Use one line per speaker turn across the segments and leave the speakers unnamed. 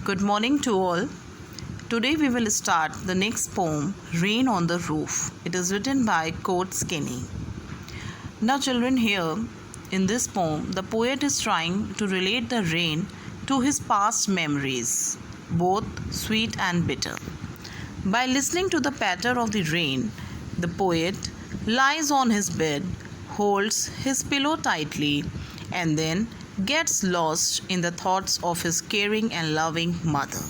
Good morning to all. Today we will start the next poem, Rain on the Roof. It is written by Court Skinny. Now, children, here in this poem, the poet is trying to relate the rain to his past memories, both sweet and bitter. By listening to the patter of the rain, the poet lies on his bed, holds his pillow tightly, and then gets lost in the thoughts of his caring and loving mother.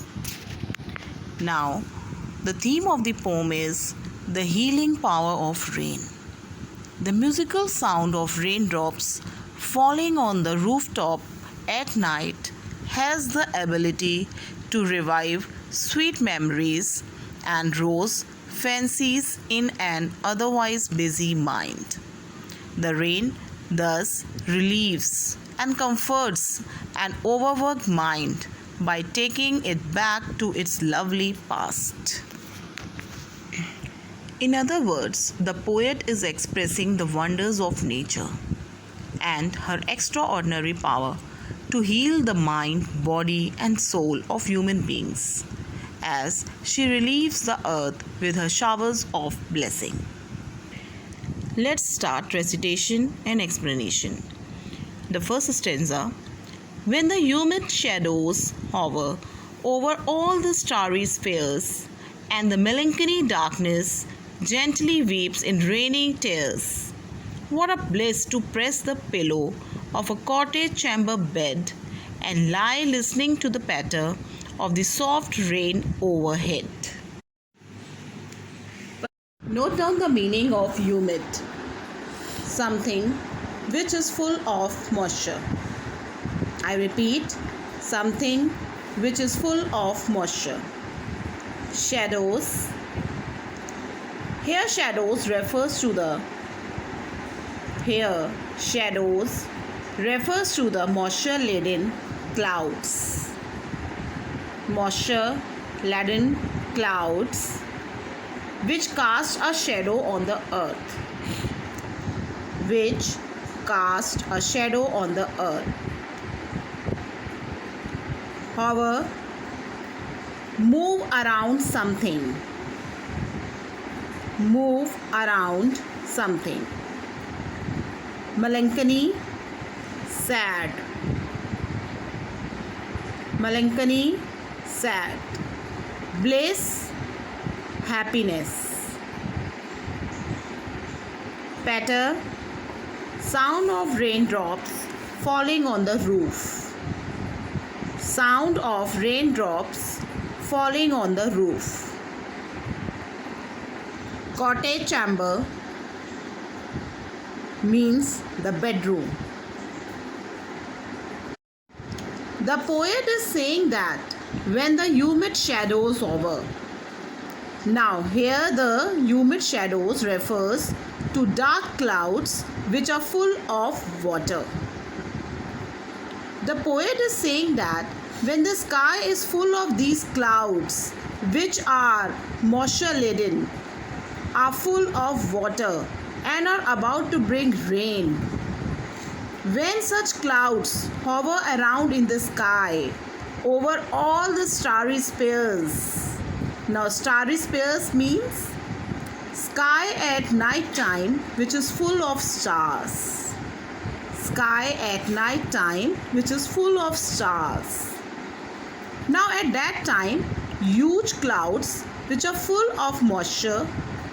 Now, the theme of the poem is the healing power of rain. The musical sound of raindrops falling on the rooftop at night has the ability to revive sweet memories and rouse fancies in an otherwise busy mind. The rain thus relieves and comforts an overworked mind by taking it back to its lovely past. In other words, the poet is expressing the wonders of nature and her extraordinary power to heal the mind, body, and soul of human beings as she relieves the earth with her showers of blessing. Let's start recitation and explanation. The first stanza. When the humid shadows hover over all the starry spheres, and the melancholy darkness gently weeps in raining tears, what a bliss to press the pillow of a cottage chamber bed and lie listening to the patter of the soft rain overhead. Note down the meaning of humid. Something which is full of moisture. I repeat, something which is full of moisture. Shadows. Here shadows refers to the moisture-laden clouds. Moisture-laden clouds which cast a shadow on the earth. Hover, move around something. Melancholy, sad. Bliss, happiness. Patter, sound of raindrops falling on the roof. Cottage chamber means the bedroom. The poet is saying that when the humid shadows hover. Now here the humid shadows refers to dark clouds which are full of water. The poet is saying that when the sky is full of these clouds which are moisture-laden, are full of water and are about to bring rain. When such clouds hover around in the sky over all the starry spheres. Now starry spheres means sky at night time which is full of stars. Now at that time, huge clouds which are full of moisture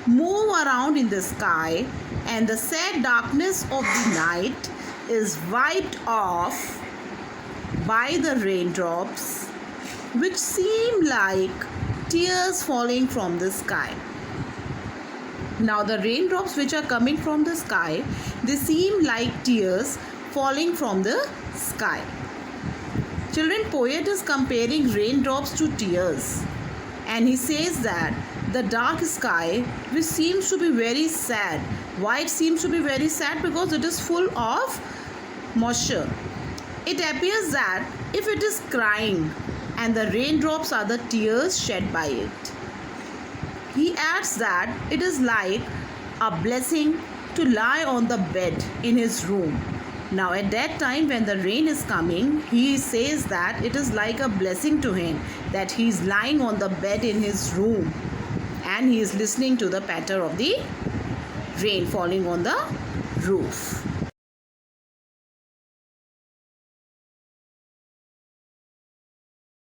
move around in the sky and the sad darkness of the night is wiped off by the raindrops which seem like tears falling from the sky. Now the raindrops which are coming from the sky, they seem like tears falling from the sky. Children, poet is comparing raindrops to tears, and he says that the dark sky which seems to be very sad. Why it seems to be very sad? Because it is full of moisture. It appears that if it is crying and the raindrops are the tears shed by it. He adds that it is like a blessing to lie on the bed in his room Now, at that time when the rain is coming, he says that it is like a blessing to him that he is lying on the bed in his room and he is listening to the patter of the rain falling on the roof.